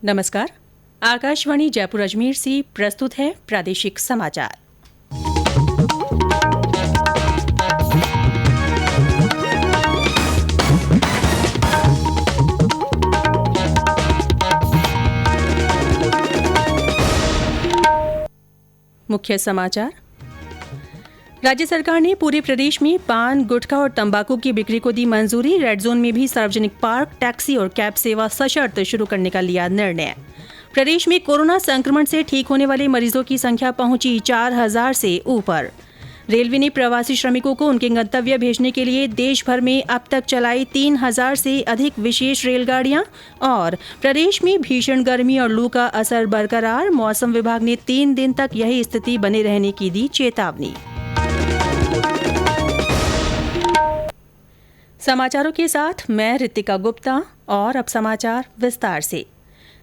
नमस्कार। आकाशवाणी जयपुर अजमेर से प्रस्तुत है प्रादेशिक समाचार। मुख्य समाचार। राज्य सरकार ने पूरे प्रदेश में पान, गुटखा और तंबाकू की बिक्री को दी मंजूरी। रेड जोन में भी सार्वजनिक पार्क, टैक्सी और कैब सेवा सशर्त शुरू करने का लिया निर्णय। प्रदेश में कोरोना संक्रमण से ठीक होने वाले मरीजों की संख्या पहुंची 4000 से ऊपर। रेलवे ने प्रवासी श्रमिकों को उनके गंतव्य भेजने के लिए देश भर में अब तक चलाई 3000 से अधिक विशेष रेलगाड़ियां। और प्रदेश में भीषण गर्मी और लू का असर बरकरार। मौसम विभाग ने 3 दिन तक यही स्थिति बने रहने की दी चेतावनी। समाचारों के साथ मैं ऋतिका गुप्ता। और अब समाचार विस्तार से।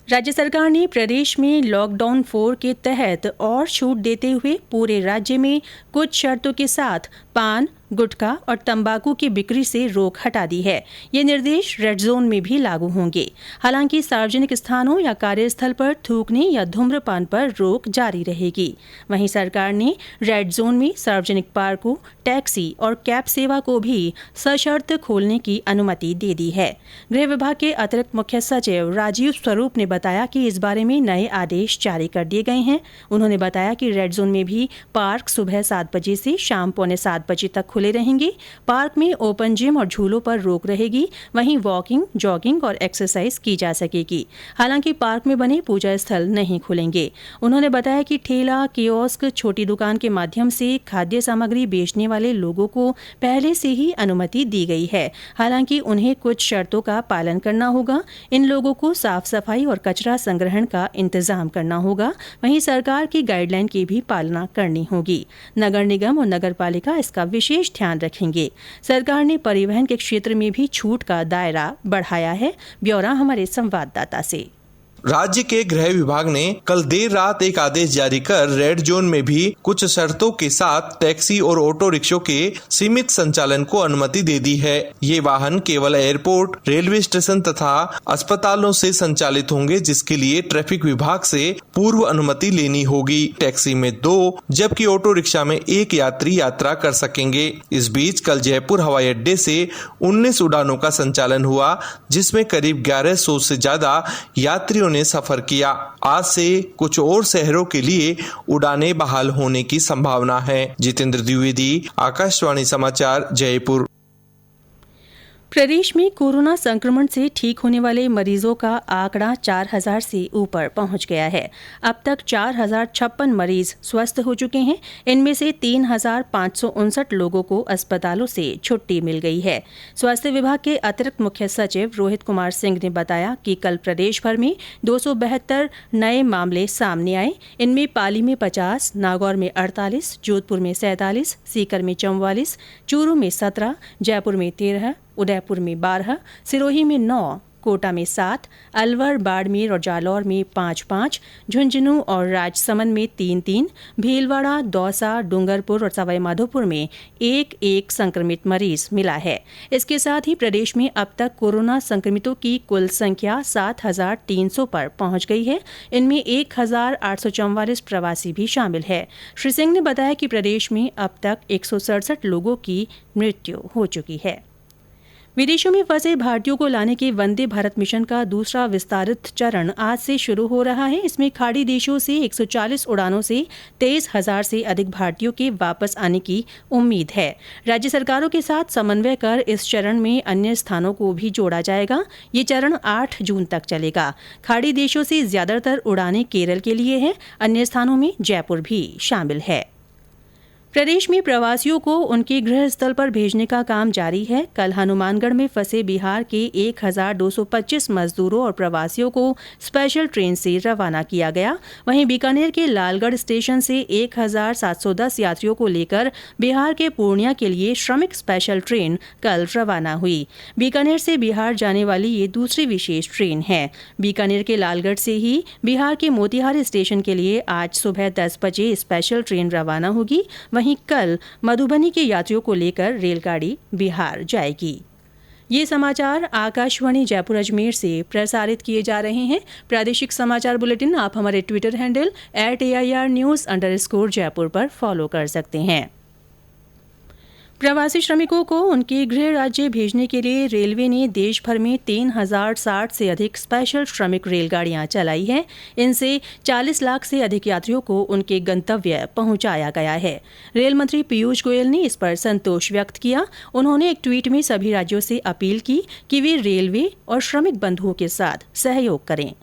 राज्य सरकार ने प्रदेश में लॉकडाउन 4 के तहत और छूट देते हुए पूरे राज्य में कुछ शर्तों के साथ पान, गुटखा और तंबाकू की बिक्री से रोक हटा दी है। ये निर्देश रेड जोन में भी लागू होंगे। हालांकि सार्वजनिक स्थानों या कार्यस्थल पर थूकने या धूम्रपान पर रोक जारी रहेगी। वहीं सरकार ने रेड जोन में सार्वजनिक पार्कों, टैक्सी और कैब सेवा को भी सशर्त खोलने की अनुमति दे दी है। गृह विभाग के अतिरिक्त मुख्य सचिव राजीव स्वरूप ने बताया कि इस बारे में नए आदेश जारी कर दिए गए हैं। उन्होंने बताया कि रेड जोन में भी पार्क सुबह 7 बजे से शाम 6:45 बजे तक खुले रहेंगे। पार्क में ओपन जिम और झूलों पर रोक रहेगी। वहीं वॉकिंग, जॉगिंग और एक्सरसाइज की जा सकेगी। हालांकि पार्क में बने पूजा स्थल नहीं खुलेंगे। उन्होंने बताया कि ठेला, कियोस्क, छोटी दुकान के माध्यम से खाद्य सामग्री बेचने वाले लोगों को पहले से ही अनुमति दी गई है। हालांकि उन्हें कुछ शर्तों का पालन करना होगा। इन लोगों को साफ सफाई और कचरा संग्रहण का इंतजाम करना होगा। वहीं सरकार की गाइडलाइन की भी पालना करनी होगी। नगर निगम और नगर पालिका इसका विशेष ध्यान रखेंगे। सरकार ने परिवहन के क्षेत्र में भी छूट का दायरा बढ़ाया है। ब्यौरा हमारे संवाददाता से। राज्य के गृह विभाग ने कल देर रात एक आदेश जारी कर रेड जोन में भी कुछ शर्तों के साथ टैक्सी और ऑटो रिक्शों के सीमित संचालन को अनुमति दे दी है। ये वाहन केवल एयरपोर्ट, रेलवे स्टेशन तथा अस्पतालों से संचालित होंगे, जिसके लिए ट्रैफिक विभाग से पूर्व अनुमति लेनी होगी। टैक्सी में 2 जबकि ऑटो रिक्शा में 1 यात्री यात्रा कर सकेंगे। इस बीच कल जयपुर हवाई अड्डे से 19 उड़ानों का संचालन हुआ, जिसमें करीब 1100 से ज्यादा यात्रियों ने सफर किया। आज से कुछ और शहरों के लिए उड़ानें बहाल होने की संभावना है। जितेंद्र द्विवेदी, आकाशवाणी समाचार, जयपुर। प्रदेश में कोरोना संक्रमण से ठीक होने वाले मरीजों का आंकड़ा 4000 से ऊपर पहुंच गया है। अब तक 4056 मरीज स्वस्थ हो चुके हैं। इनमें से 3559 लोगों को अस्पतालों से छुट्टी मिल गई है। स्वास्थ्य विभाग के अतिरिक्त मुख्य सचिव रोहित कुमार सिंह ने बताया कि कल प्रदेश भर में 272 नए मामले सामने आए। इनमें पाली में 50, नागौर में 48, जोधपुर में 47, सीकर में 44, चूरू में 17, जयपुर में 13, उदयपुर में 12, सिरोही में 9, कोटा में 7, अलवर, बाड़मेर और जालौर में 5-5, झुंझुनू और राजसमंद में 3-3, भीलवाड़ा, दौसा, डूंगरपुर और सवाईमाधोपुर में 1-1 संक्रमित मरीज मिला है। इसके साथ ही प्रदेश में अब तक कोरोना संक्रमितों की कुल संख्या 7300 पर पहुंच गई है। इनमें 1844 प्रवासी भी शामिल है। श्री सिंह ने बताया कि प्रदेश में अब तक 167 लोगों की मृत्यु हो चुकी है। विदेशों में फंसे भारतीयों को लाने के वंदे भारत मिशन का दूसरा विस्तारित चरण आज से शुरू हो रहा है। इसमें खाड़ी देशों से 140 उड़ानों से 23,000 से अधिक भारतीयों के वापस आने की उम्मीद है। राज्य सरकारों के साथ समन्वय कर इस चरण में अन्य स्थानों को भी जोड़ा जाएगा। ये चरण 8 जून तक चलेगा। खाड़ी देशों से ज्यादातर उड़ानें केरल के लिए हैं। अन्य स्थानों में जयपुर भी शामिल है। प्रदेश में प्रवासियों को उनके गृह स्थल पर भेजने का काम जारी है। कल हनुमानगढ़ में फंसे बिहार के 1225 मजदूरों और प्रवासियों को स्पेशल ट्रेन से रवाना किया गया। वहीं बीकानेर के लालगढ़ स्टेशन से 1710 यात्रियों को लेकर बिहार के पूर्णिया के लिए श्रमिक स्पेशल ट्रेन कल रवाना हुई। बीकानेर से बिहार जाने वाली ये दूसरी विशेष ट्रेन है। बीकानेर के लालगढ़ से ही बिहार के मोतिहारी स्टेशन के लिए आज सुबह 10 बजे स्पेशल ट्रेन रवाना होगी। वहीं कल मधुबनी के यात्रियों को लेकर रेलगाड़ी बिहार जाएगी। ये समाचार आकाशवाणी जयपुर अजमेर से प्रसारित किए जा रहे हैं। प्रादेशिक समाचार बुलेटिन आप हमारे ट्विटर हैंडल @AIRnews_जयपुर पर फॉलो कर सकते हैं। प्रवासी श्रमिकों को उनके गृह राज्य भेजने के लिए रेलवे ने देश भर में 3060 से अधिक स्पेशल श्रमिक रेलगाड़ियां चलाई हैं। इनसे 40 लाख से अधिक यात्रियों को उनके गंतव्य पहुंचाया गया है। रेल मंत्री पीयूष गोयल ने इस पर संतोष व्यक्त किया। उन्होंने एक ट्वीट में सभी राज्यों से अपील की कि वे रेलवे और श्रमिक बंधुओं के साथ सहयोग करें।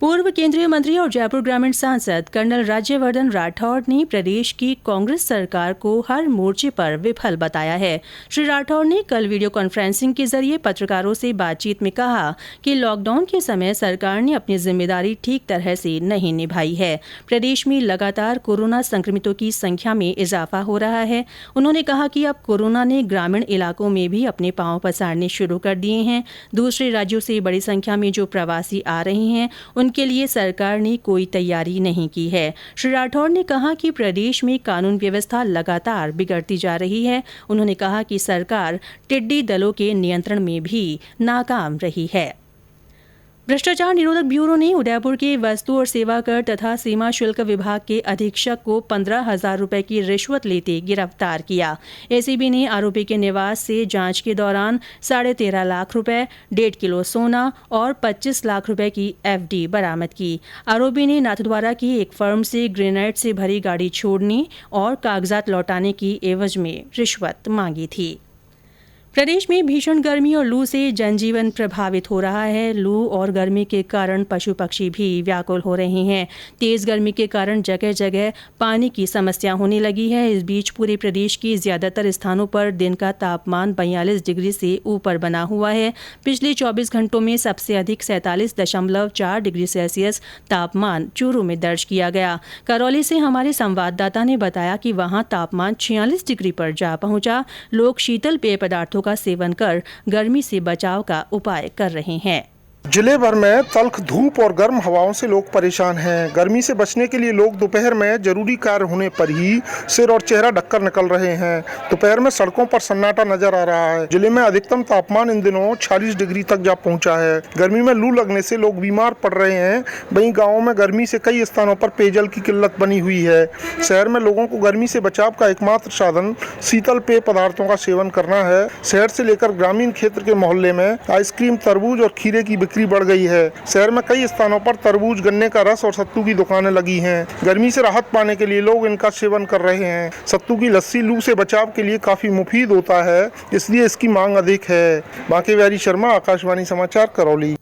पूर्व केंद्रीय मंत्री और जयपुर ग्रामीण सांसद कर्नल राज्यवर्धन राठौड़ ने प्रदेश की कांग्रेस सरकार को हर मोर्चे पर विफल बताया है। श्री राठौड़ ने कल वीडियो कॉन्फ्रेंसिंग के जरिए पत्रकारों से बातचीत में कहा कि लॉकडाउन के समय सरकार ने अपनी जिम्मेदारी ठीक तरह से नहीं निभाई है। प्रदेश में लगातार कोरोना संक्रमितों की संख्या में इजाफा हो रहा है। उन्होंने कहा कि अब कोरोना ने ग्रामीण इलाकों में भी अपने पांव पसारने शुरू कर दिए हैं। दूसरे राज्यों से बड़ी संख्या में जो प्रवासी आ रहे हैं उनके लिए सरकार ने कोई तैयारी नहीं की है। श्री राठौड़ ने कहा कि प्रदेश में कानून व्यवस्था लगातार बिगड़ती जा रही है। उन्होंने कहा कि सरकार टिड्डी दलों के नियंत्रण में भी नाकाम रही है। भ्रष्टाचार निरोधक ब्यूरो ने उदयपुर के वस्तु और सेवा कर तथा सीमा शुल्क विभाग के अधीक्षक को 15,000 रुपए की रिश्वत लेते गिरफ्तार किया। एसीबी ने आरोपी के निवास से जांच के दौरान 13.5 लाख रुपए, 1.5 किलो सोना और 25 लाख रुपए की एफडी बरामद की। आरोपी ने नाथद्वारा की एक फर्म से ग्रेनाइट से भरी गाड़ी छोड़ने और कागजात लौटाने की एवज में रिश्वत मांगी थी। प्रदेश में भीषण गर्मी और लू से जनजीवन प्रभावित हो रहा है। लू और गर्मी के कारण पशु पक्षी भी व्याकुल हो रहे हैं। तेज गर्मी के कारण जगह जगह पानी की समस्या होने लगी है। इस बीच पूरे प्रदेश के ज्यादातर स्थानों पर दिन का तापमान 42 डिग्री से ऊपर बना हुआ है। पिछले 24 घंटों में सबसे अधिक 47.4 डिग्री सेल्सियस तापमान चूरू में दर्ज किया गया। करौली से हमारे संवाददाता ने बताया कि वहां तापमान 46 डिग्री पर जा पहुंचा। लोग शीतल पेय पदार्थों का सेवन कर गर्मी से बचाव का उपाय कर रहे हैं। जिले भर में तल्ख धूप और गर्म हवाओं से लोग परेशान हैं। गर्मी से बचने के लिए लोग दोपहर में जरूरी कार्य होने पर ही सिर और चेहरा ढककर निकल रहे हैं। दोपहर में सड़कों पर सन्नाटा नजर आ रहा है। जिले में अधिकतम तापमान इन दिनों 46 डिग्री तक जा पहुंचा है। गर्मी में लू लगने से लोग बीमार पड़ रहे हैं। वहीं गाँवों में गर्मी से कई स्थानों पर पेयजल की किल्लत बनी हुई है। शहर में लोगों को गर्मी से बचाव का एकमात्र साधन शीतल पेय पदार्थों का सेवन करना है। शहर से लेकर ग्रामीण क्षेत्र के मोहल्ले में आइसक्रीम, तरबूज और खीरे की बिक्री बढ़ गई है। शहर में कई स्थानों पर तरबूज, गन्ने का रस और सत्तू की दुकानें लगी हैं। गर्मी से राहत पाने के लिए लोग इनका सेवन कर रहे हैं। सत्तू की लस्सी लू से बचाव के लिए काफी मुफीद होता है, इसलिए इसकी मांग अधिक है। बांके बिहारी शर्मा, आकाशवाणी समाचार, करौली।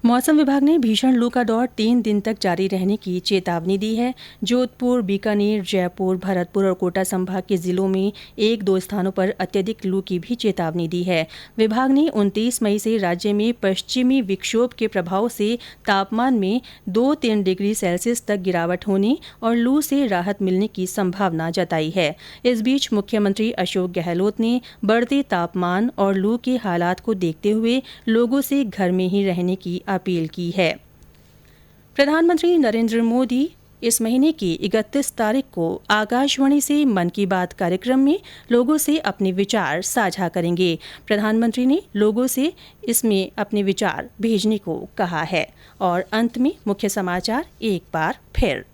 मौसम विभाग ने भीषण लू का दौर 3 दिन तक जारी रहने की चेतावनी दी है। जोधपुर, बीकानेर, जयपुर, भरतपुर और कोटा संभाग के जिलों में 1-2 स्थानों पर अत्यधिक लू की भी चेतावनी दी है। विभाग ने 29 मई से राज्य में पश्चिमी विक्षोभ के प्रभाव से तापमान में 2-3 डिग्री सेल्सियस तक गिरावट होने और लू से राहत मिलने की संभावना जताई है। इस बीच मुख्यमंत्री अशोक गहलोत ने बढ़ते तापमान और लू के हालात को देखते हुए लोगों से घर में ही रहने की अपील की है। प्रधानमंत्री नरेंद्र मोदी इस महीने की 31 तारीख को आकाशवाणी से मन की बात कार्यक्रम में लोगों से अपने विचार साझा करेंगे। प्रधानमंत्री ने लोगों से इसमें अपने विचार भेजने को कहा है। और अंत में मुख्य समाचार एक बार फिर।